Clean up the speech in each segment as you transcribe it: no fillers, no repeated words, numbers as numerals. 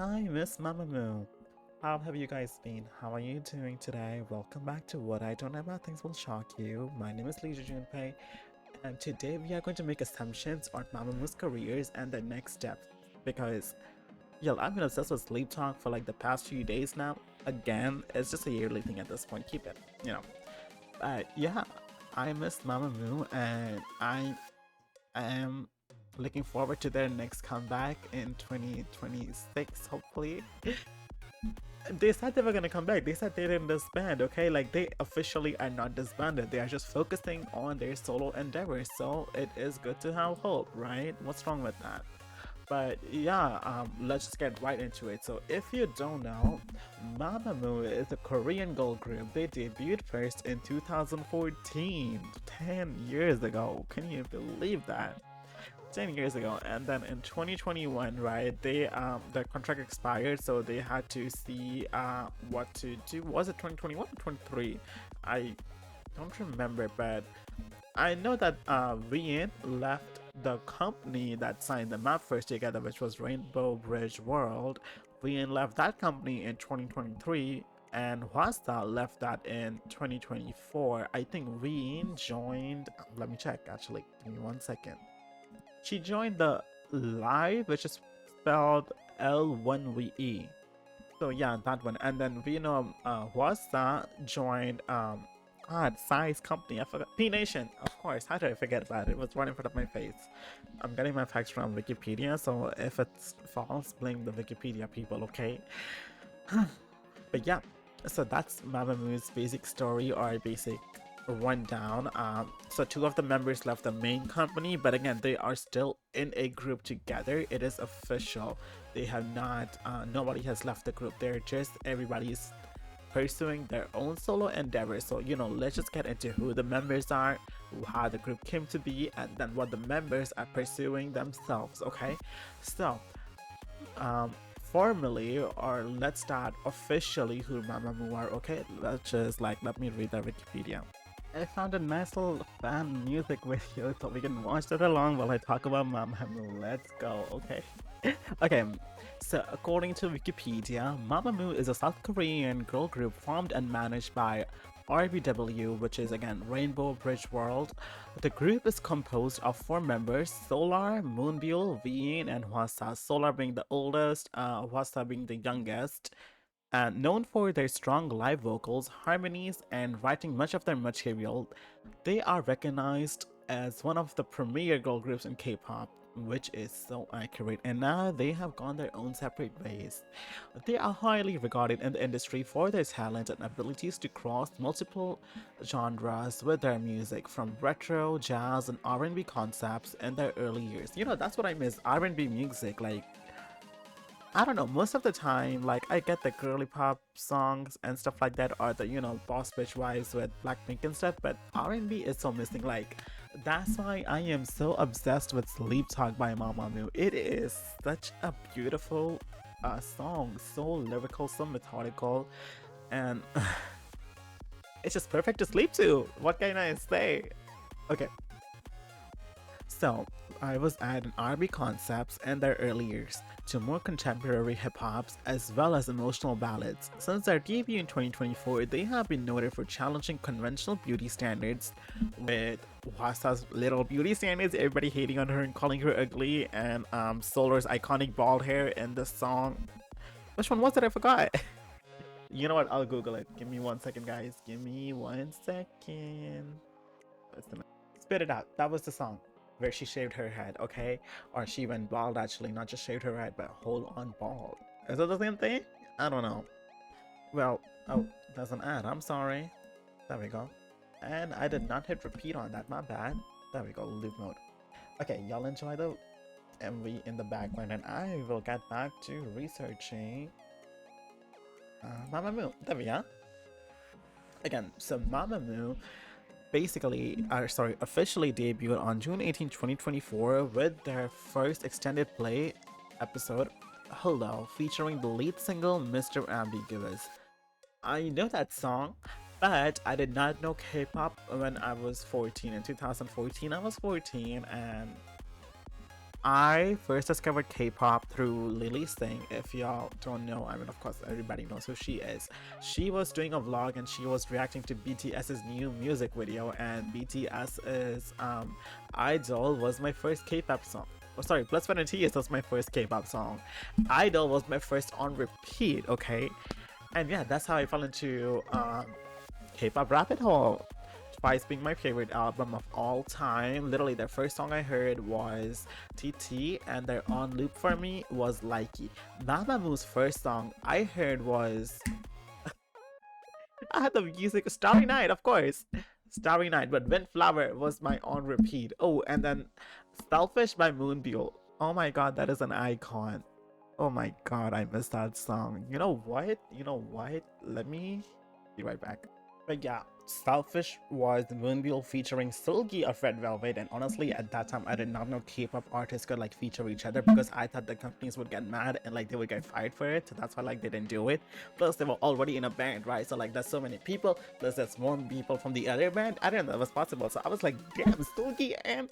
Hi, Miss Mamamoo. How have you guys been? How are you doing today? Welcome back to What I Don't Know About Things Will Shock You. My name is Junpei, and today we are going to make assumptions on Mamamoo's careers and their next steps. Because, yo, I've been obsessed with sleep talk for like the past few days now. Again, it's just a yearly thing at this point. Keep it, you know. But yeah, I miss Mamamoo, and I am looking forward to their next comeback in 2026, hopefully. They said they were gonna come back. They said they didn't disband, okay? Like, they officially are not disbanded. They are just focusing on their solo endeavors. So it is good to have hope, right? What's wrong with that? But yeah, let's just get right into it. So if you don't know, Mamamoo is a Korean girl group. They debuted first in 2014, 10 years ago. Can you believe that? 10 years ago, and then in 2021, right, they their contract expired, so they had to see what to do. Was it 2021 or 23? I don't remember, but I know that wheein left the company that signed them up first together, which was Rainbow Bridge World. Wheein left that company in 2023, and hwasa left that in 2024. I think wheein joined, let me check actually, give me 1 second. She joined the Live, which is spelled L1VE. So yeah, that one. And then we know hwasa joined Psy's company. I forgot. P Nation, of course. How did I forget about it? It was right in front of my face. I'm getting my facts from Wikipedia, so if it's false, blame the Wikipedia people, okay? But yeah, so that's Mamamoo's basic story or basic rundown. So two of the members left the main company, but again, they are still in a group together. It is official. They have not, nobody has left the group. They're just, everybody's pursuing their own solo endeavors. So, you know, let's just get into who the members are, how the group came to be, and then what the members are pursuing themselves, okay? So, formally, or let's start officially who Mamamoo are, okay? Let's just let me read the Wikipedia. I found a nice little fan music video so we can watch that along while I talk about Mamamoo. Let's go, okay? Okay, so according to Wikipedia, Mamamoo is a South Korean girl group formed and managed by RBW, which is again Rainbow Bridge World. The group is composed of 4 members: Solar, Moonbyul, wheein, and hwasa. Solar being the oldest, hwasa being the youngest. Known for their strong live vocals, harmonies, and writing much of their material, they are recognized as one of the premier girl groups in K-pop, which is so accurate, and now they have gone their own separate ways. They are highly regarded in the industry for their talent and abilities to cross multiple genres with their music, from retro, jazz, and R&B concepts in their early years. You know, that's what I miss, R&B music. Like, I don't know, most of the time, like, I get the girly pop songs and stuff like that, or the, you know, boss bitch vibes with Blackpink and stuff, but R&B is so missing. Like, that's why I am so obsessed with Sleep Talk by Mamamoo. It is such a beautiful song, so lyrical, so methodical, and it's just perfect to sleep to. What can I say? Okay, so I was adding R&B concepts and their early years to more contemporary hip-hops as well as emotional ballads. Since their debut in 2024, they have been noted for challenging conventional beauty standards, with hwasa's little beauty standards, everybody hating on her and calling her ugly, and Solar's iconic bald hair in the song. Which one was it? I forgot. You know what? I'll Google it. Give me 1 second, guys. Give me 1 second. Spit it out. That was the song where she shaved her head, okay? Or she went bald, actually, not just shaved her head, but whole on bald. Is it the same thing? I don't know. Well, oh, there's an ad. I'm sorry. There we go. And I did not hit repeat on that. My bad. There we go. Loop mode. Okay, y'all enjoy the MV in the background, and I will get back to researching Mamamoo. There we are. Again, so Mamamoo officially debuted on June 18, 2024 with their first extended play episode, Hello, featuring the lead single Mr. Ambiguous. I know that song, but I did not know K-pop when I was 14. In 2014, I was 14, and I first discovered K-pop through Lily Singh. If y'all don't know, I mean, of course, everybody knows who she is. She was doing a vlog and she was reacting to BTS's new music video, and BTS's Idol was my first K-pop song. Oh, sorry, Plus One and TS was my first K-pop song. Idol was my first on repeat, okay? And yeah, that's how I fell into K-pop rabbit hole. Twice being my favorite album of all time. Literally, their first song I heard was TT, and their on loop for me was Likey. MAMAMOO's first song I heard was I had the music Starry Night, of course. Starry Night, but Windflower was my on repeat. Oh, and then Selfish by moonbyul. Oh my god, that is an icon. Oh my god, I missed that song. You know what? You know what? Let me be right back. But yeah, Selfish was the moonbyul featuring Silgi of Red Velvet, and honestly at that time I did not know K-pop artists could like feature each other, because I thought the companies would get mad and like they would get fired for it, so that's why like they didn't do it. Plus they were already in a band, right? So like there's so many people, plus there's more people from the other band. I didn't know that was possible, so I was like, damn, Silgi and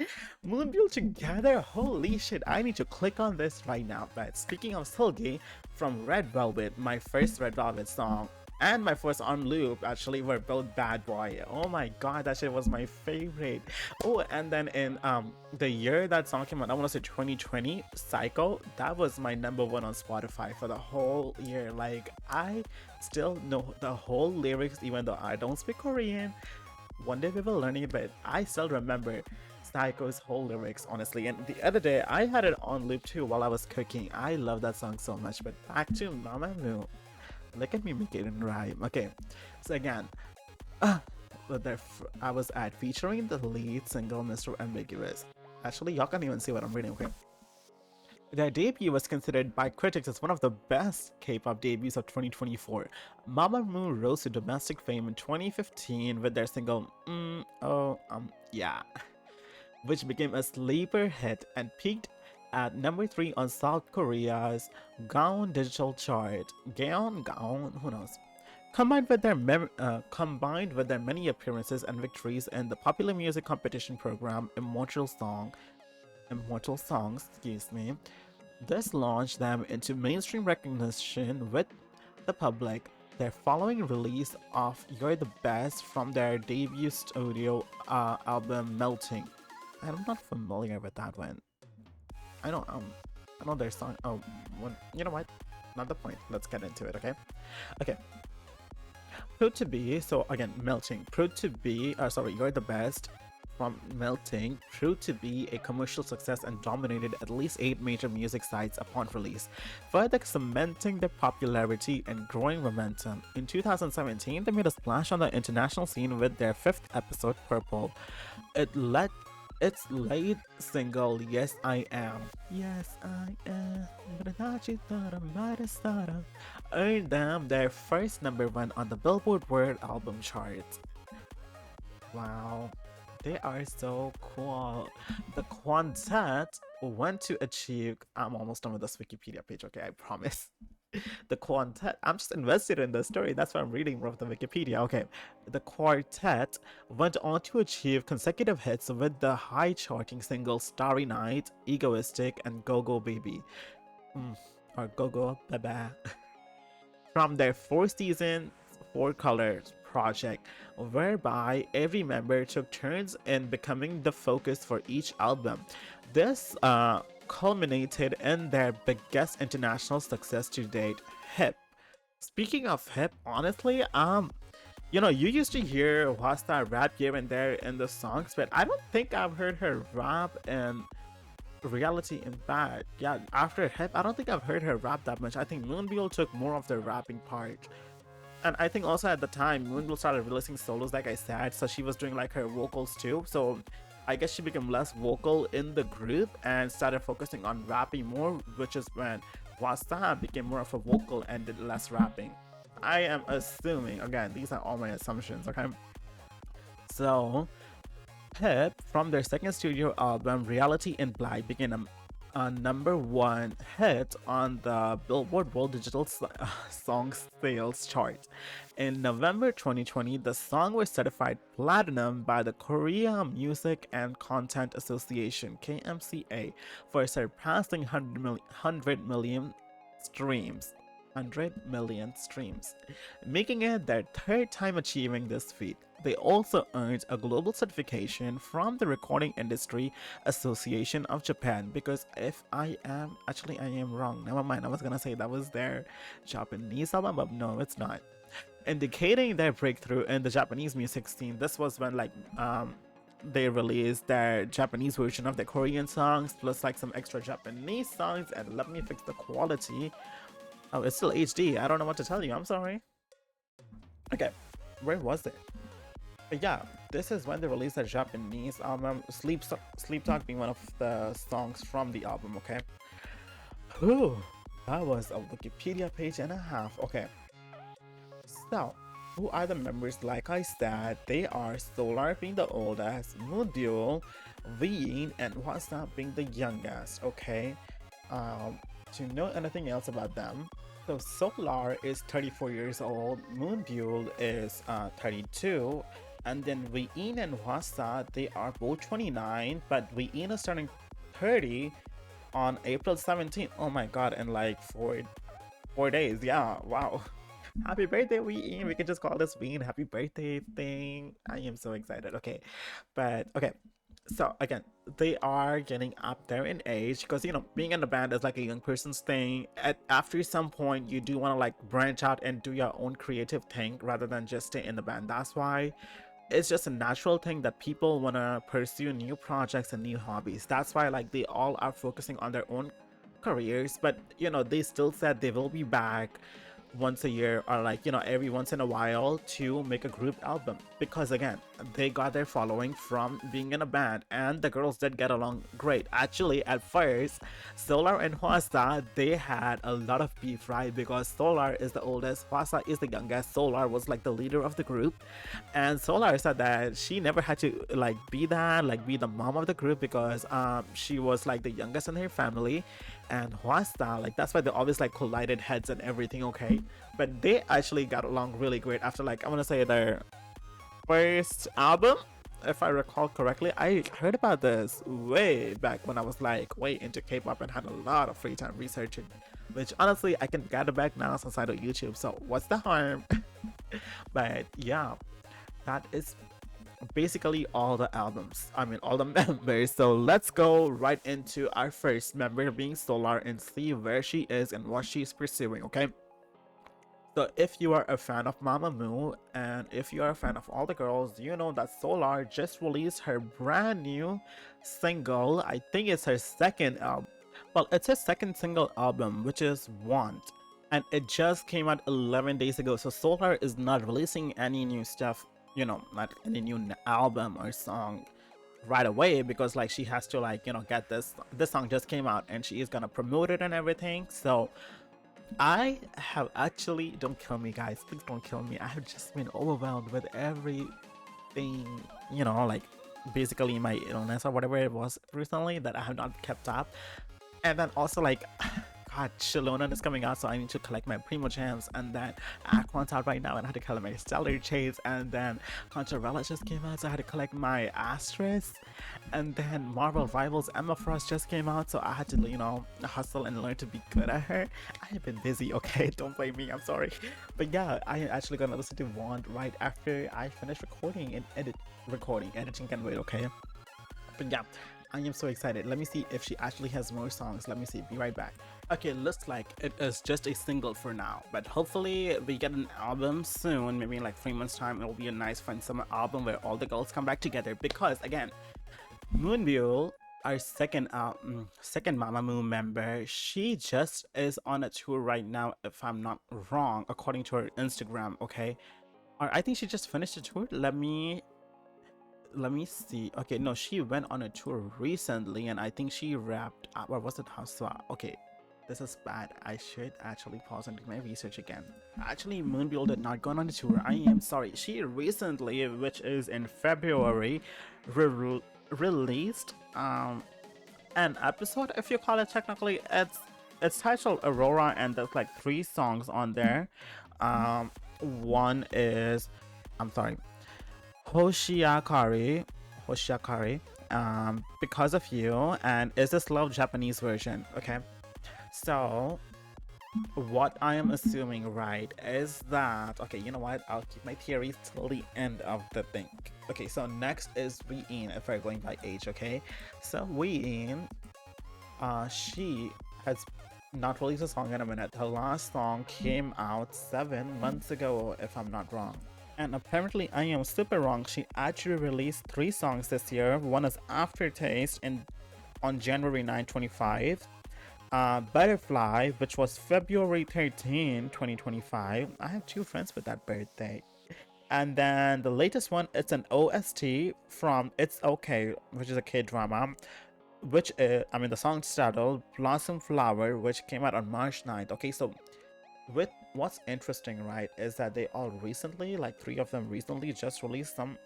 moonbyul together, holy shit, I need to click on this right now. But speaking of Silgi from Red Velvet, my first Red Velvet song and my first on loop actually were both Bad Boy. Oh my god, that shit was my favorite. Oh, and then in the year that song came out, I want to say 2020, Psycho, that was my #1 on Spotify for the whole year. Like, I still know the whole lyrics even though I don't speak Korean. One day we will learn it, but I still remember Psycho's whole lyrics, honestly. And the other day I had it on loop too while I was cooking. I love that song so much. But back to MAMAMOO. Look at me make it in rhyme. Okay, so again, I was at featuring the lead single Mr. Ambiguous. Actually, y'all can't even see what I'm reading. Okay, their debut was considered by critics as one of the best K-pop debuts of 2024. MAMAMOO rose to domestic fame in 2015 with their single Yeah, which became a sleeper hit and peaked at #3 on South Korea's Gaon digital chart. Gaon, who knows? Combined with their many appearances and victories in the popular music competition program Immortal Songs, excuse me, this launched them into mainstream recognition with the public. Their following release of You're the Best from their debut studio album Melting. I'm not familiar with that one. I know their song. Oh, you know what? Not the point. Let's get into it, okay? Okay. Proved to be, so again, Melting. Proved to be, You're the Best from Melting proved to be a commercial success and dominated at least 8 major music sites upon release, further cementing their popularity and growing momentum. In 2017, they made a splash on the international scene with their 5th episode, Purple. Its lead single, Yes I Am, but I thought you thought I might have started, earned them their first #1 on the Billboard World Album Chart. Wow, they are so cool. The quartet went to achieve, I'm almost done with this Wikipedia page, okay, I promise. The quartet, I'm just invested in the story, that's why I'm reading from the Wikipedia. Okay, the quartet went on to achieve consecutive hits with the high charting singles Starry Night, Egoistic, and Go Go Baby, or Go Go Baba, from their 4-season 4-colors project, whereby every member took turns in becoming the focus for each album. This culminated in their biggest international success to date, Hip. Speaking of Hip, honestly, you used to hear hwasa rap here and there in the songs, but I don't think I've heard her rap in Reality Impact. Yeah, after Hip, I don't think I've heard her rap that much. I think moonbyul took more of the rapping part. And I think also at the time, moonbyul started releasing solos, like I said, so she was doing like her vocals too. So I guess she became less vocal in the group and started focusing on rapping more, which is when hwasa became more of a vocal and did less rapping. I am assuming, again, these are all my assumptions, okay? So, Hip, from their second studio album, Reality Impact, began a #1 hit on the Billboard World Digital Song Sales chart. In November 2020, the song was certified platinum by the Korea Music and Content Association (KMCA) for surpassing 100 million streams. 100 million streams, making it their third time achieving this feat. They also earned a global certification from the Recording Industry Association of Japan, because if I am wrong. Never mind, I was gonna say that was their Japanese album, but no, it's not. Indicating their breakthrough in the Japanese music scene. This was when they released their Japanese version of the Korean songs, plus like some extra Japanese songs. And let me fix the quality. Oh, it's still HD. I don't know what to tell you. I'm sorry. Okay, where was it? But yeah, this is when they released their Japanese album. Sleep Talk being one of the songs from the album. Okay. Whew, that was a Wikipedia page and a half. Okay. So, who are the members? Like I said, they are Solar being the oldest, moonbyul, wheein, and hwasa being the youngest. Okay. To know anything else about them, so Solar is 34 years old, moonbyul is 32, and then wheein and hwasa, they are both 29, but wheein is turning 30 on April 17th. Oh my god, in like four days. Yeah, wow. Happy birthday, wheein. We can just call this wheein happy birthday thing. I am so excited. Okay, but okay. So again, they are getting up there in age, because you know, being in a band is like a young person's thing. After some point, you do want to like branch out and do your own creative thing rather than just stay in the band. That's why it's just a natural thing that people want to pursue new projects and new hobbies. That's why like they all are focusing on their own careers, but you know, they still said they will be back once a year, or like, you know, every once in a while, to make a group album, because again, they got their following from being in a band, and the girls did get along great. Actually, at first, Solar and hwasa, they had a lot of beef, right? Because Solar is the oldest, hwasa is the youngest. Solar was like the leader of the group, and Solar said that she never had to like be the mom of the group, because she was like the youngest in her family. And hwasa, like, that's why they always like collided heads and everything. Okay, but they actually got along really great after, like, I want to say their first album, if I recall correctly. I heard about this way back when I was like way into K-pop and had a lot of free time researching, which honestly I can gather back now since I do YouTube, so what's the harm? But yeah, that is basically all the albums, I mean all the members. So let's go right into our first member, being Solar, and see where she is and what she's pursuing. Okay, so if you are a fan of Mamamoo, and if you are a fan of all the girls, you know that Solar just released her brand new single. I think it's her second album. Well, it's her second single album, which is Want, and it just came out 11 days ago. So Solar is not releasing any new stuff, you know, not any new album or song right away, because like she has to like, you know, get this song just came out and she is gonna promote it and everything. So I have actually, don't kill me guys, please don't kill me, I have just been overwhelmed with everything, you know, like basically my illness or whatever it was recently, that I have not kept up. And then also like, god, Shalona is coming out, so I need to collect my Primo Gems, and then Aquan's out right now and I had to collect my Stellar Chase, and then Contrarella just came out, so I had to collect my Asterisk, and then Marvel Rivals Emma Frost just came out, so I had to, you know, hustle and learn to be good at her. I have been busy, okay, don't blame me, I'm sorry. But yeah, I am actually gonna listen to Want right after I finish recording and editing can wait, okay? But yeah, I am so excited. Let me see if she actually has more songs. Let me see, be right back. Okay, looks like it is just a single for now, but hopefully we get an album soon. Maybe in like 3 months time, it will be a nice fun summer album where all the girls come back together, because again, moonbyul, our second Mamamoo member, she just is on a tour right now, if I'm not wrong, according to her Instagram. Okay, or I think she just finished the tour. Let me see. Okay, no, she went on a tour recently, and I think she wrapped up, or was it hwasa? Okay, this is bad. I should actually pause and do my research again. Actually, moonbyul did not go on a tour. I am sorry. She recently, which is in February, released an episode, if you call it technically. It's titled Aurora, and there's like 3 songs on there. One is, I'm sorry, Hoshiakari, Hoshiakari, Because of You, and Is This Love Japanese version. Okay, so what I am assuming, right, is that, okay, you know what, I'll keep my theories till the end of the thing. Okay, so next is wheein, if we're going by age. Okay, so wheein, she has not released a song in a minute. Her last song came out 7 months ago, if I'm not wrong. And apparently I am super wrong. She actually released 3 songs this year. One is Aftertaste on January 9, 25. Butterfly, which was February 13, 2025. I have 2 friends with that birthday. And then the latest one, it's an OST from It's Okay, which is a K-drama, which is, I mean, the song's titled Blossom Flower, which came out on March 9th. Okay, so with what's interesting, right, is that they all recently, like 3 of them recently, just released some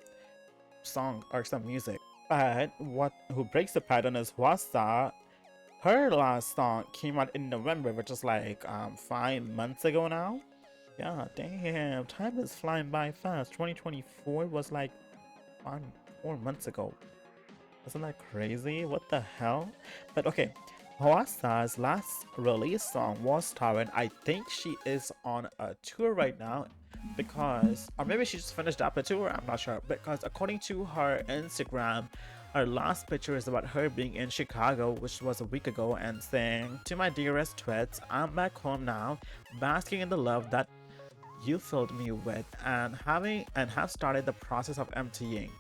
song or some music. But who breaks the pattern is hwasa. Her last song came out in November, which is like 5 months ago now. Yeah, damn, time is flying by fast. 2024 was like 4 months ago. Isn't that crazy? What the hell? But okay, hwasa's last release song was Torrent. I think she is on a tour right now, because, or maybe she just finished up a tour, I'm not sure, because according to her Instagram, her last picture is about her being in Chicago, which was a week ago, and saying, "To my dearest twits, I'm back home now, basking in the love that you filled me with, and have started the process of emptying.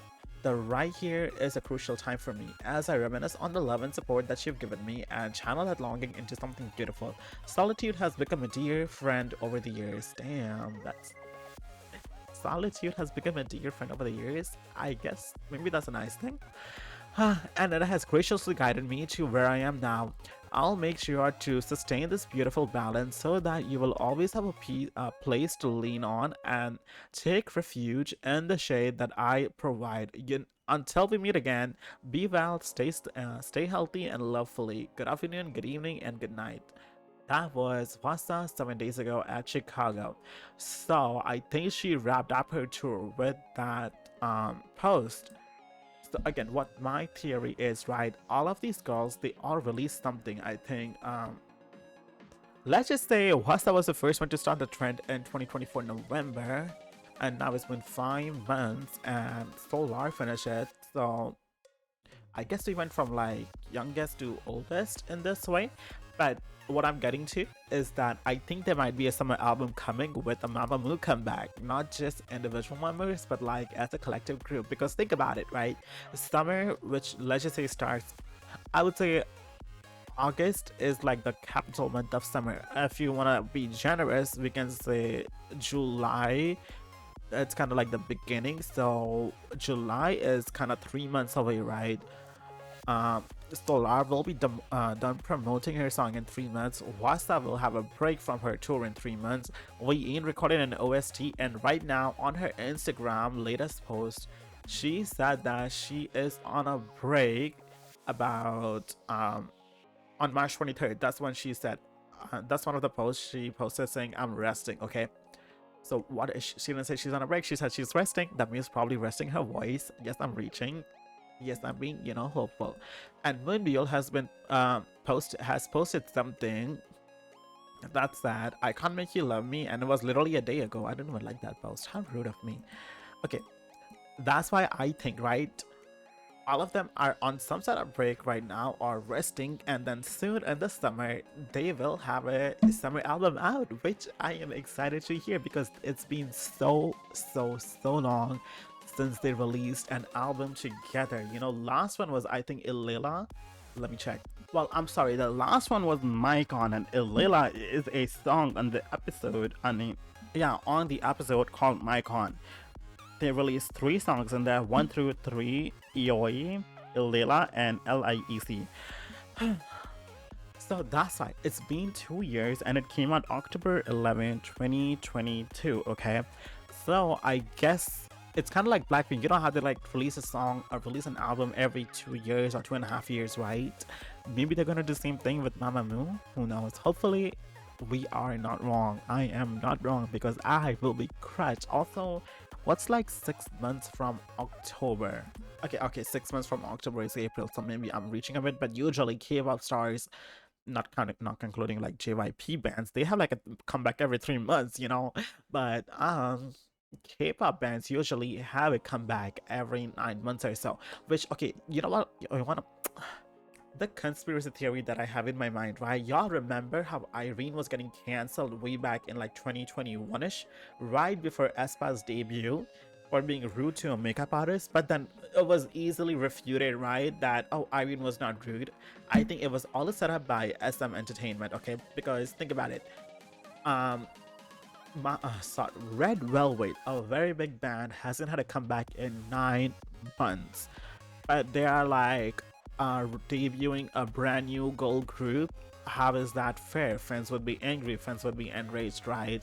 The right here is a crucial time for me, as I reminisce on the love and support that you've given me and channel that longing into something beautiful. Solitude has become a dear friend over the years." Damn, that's... Solitude has become a dear friend over the years. I guess maybe that's a nice thing. And it has graciously guided me to where I am now. I'll make sure to sustain this beautiful balance so that you will always have a place to lean on and take refuge in the shade that I provide. Until we meet again, be well, stay healthy and love fully. Good afternoon, good evening, and good night. That was hwasa 7 days ago at Chicago. So I think she wrapped up her tour with that post. So again, what my theory is, right, all of these girls, they all released something. I think let's just say hwasa was the first one to start the trend in 2024 November, and now it's been 5 months and Solar finished it. So I guess we went from like youngest to oldest in this way. But what I'm getting to is that I think there might be a summer album coming with a MAMAMOO comeback, not just individual members, but like as a collective group. Because think about it, right? Summer, which let's just say starts, I would say August is like the capital month of summer. If you want to be generous, we can say July. It's kind of like the beginning. So July is kind of 3 months away, right? Solar will be done promoting her song in 3 months. hwasa will have a break from her tour in 3 months. wheein recorded an OST, and right now on her Instagram latest post, she said that she is on a break about on March 23rd. That's when she said. That's one of the posts she posted saying, "I'm resting." Okay. So what is she didn't say she's on a break. She said she's resting. That means probably resting her voice. Yes, I'm reaching. Yes, I'm being, hopeful. And moonbyul has been posted something that's sad. "I can't make you love me," and it was literally a day ago. I didn't even like that post. How rude of me. Okay, that's why I think, right, all of them are on some sort of break right now or resting, and then soon in the summer they will have a summer album out, which I am excited to hear, because it's been so long since they released an album together. Last one was, I think, Ilela. Let me check. Well, I'm sorry, the last one was Mycon, and Ilela is a song on the episode. On the episode called Mycon. They released 3 songs in there, 1 through 3, Ioi, Ilela, and Liec. So that's right, it's been 2 years, and it came out October 11, 2022, okay? So I guess it's kind of like Blackpink. You know how they like release a song or release an album every 2 years or 2.5 years, right? Maybe they're gonna do the same thing with Mamamoo. Who knows? Hopefully, we are not wrong. I am not wrong because I will be crushed. Also, what's like 6 months from October? Okay, 6 months from October is April, so maybe I'm reaching a bit. But usually, K-pop stars, not concluding like JYP bands, they have like a comeback every 3 months, you know. But K-pop bands usually have a comeback every 9 months or so. Which, okay, you know what? I wanna the conspiracy theory that I have in my mind, right? Y'all remember how Irene was getting cancelled way back in like 2021ish, right before aespa's debut, for being rude to a makeup artist, but then it was easily refuted, right? That, oh, Irene was not rude. I think it was all set up by SM Entertainment, okay? Because think about it. Red Velvet, a very big band, hasn't had a comeback in 9 months, but they are like debuting a brand new girl group. How is that fair? Fans would be angry, fans would be enraged, right?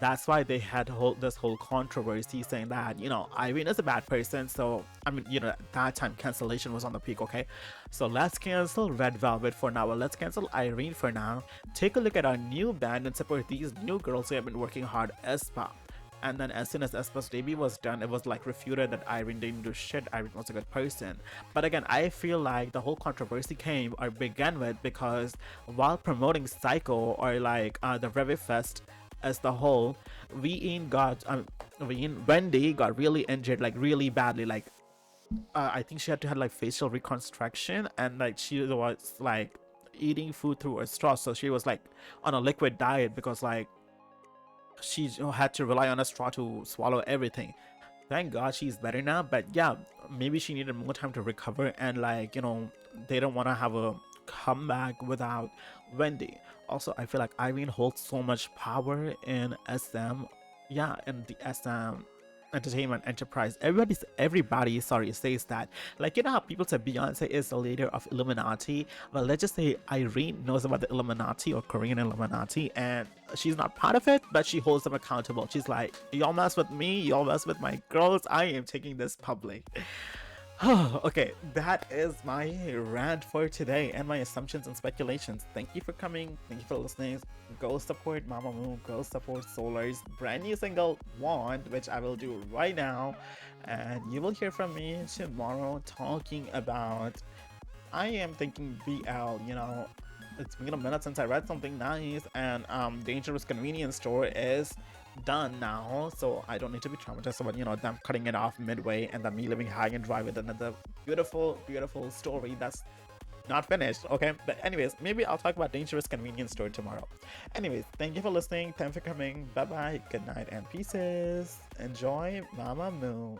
That's why they had this whole controversy saying that, you know, Irene is a bad person. So, I mean, you know, at that time cancellation was on the peak, okay? So let's cancel Red Velvet for now. Well, let's cancel Irene for now. Take a look at our new band and support these new girls who have been working hard aespa. And then as soon as aespa's debut was done, it was like refuted that Irene didn't do shit, Irene was a good person. But again, I feel like the whole controversy came or began with because while promoting Psycho or like the Revi Fest as the whole, wheein Wendy got really injured, like really badly. Like I think she had to have like facial reconstruction, and like she was like eating food through a straw, so she was like on a liquid diet because like she had to rely on a straw to swallow everything. Thank God she's better now, but yeah, maybe she needed more time to recover, and like, you know, they don't want to have a comeback without Wendy. Also, I feel like Irene holds so much power in SM, yeah, in the SM entertainment enterprise. Everybody says that, like, you know how people say Beyonce is the leader of Illuminati. Well, let's just say Irene knows about the Illuminati or Korean Illuminati, and she's not part of it, but she holds them accountable. She's like, y'all mess with me, y'all mess with my girls, I am taking this public. Okay, that is my rant for today and my assumptions and speculations. Thank you for coming. Thank you for listening. Go support Mamamoo. Go support Solar's brand new single, Want, which I will do right now. And you will hear from me tomorrow talking about, I am thinking BL, you know, it's been a minute since I read something nice, and Dangerous Convenience Store is done now, so I don't need to be traumatized about, you know, them cutting it off midway and then me living high and dry with another beautiful story that's not finished. Okay, but anyways, maybe I'll talk about Dangerous Convenience Store tomorrow. Anyways, thank you for listening, thanks for coming, bye bye, good night and pieces. Enjoy Mamamoo.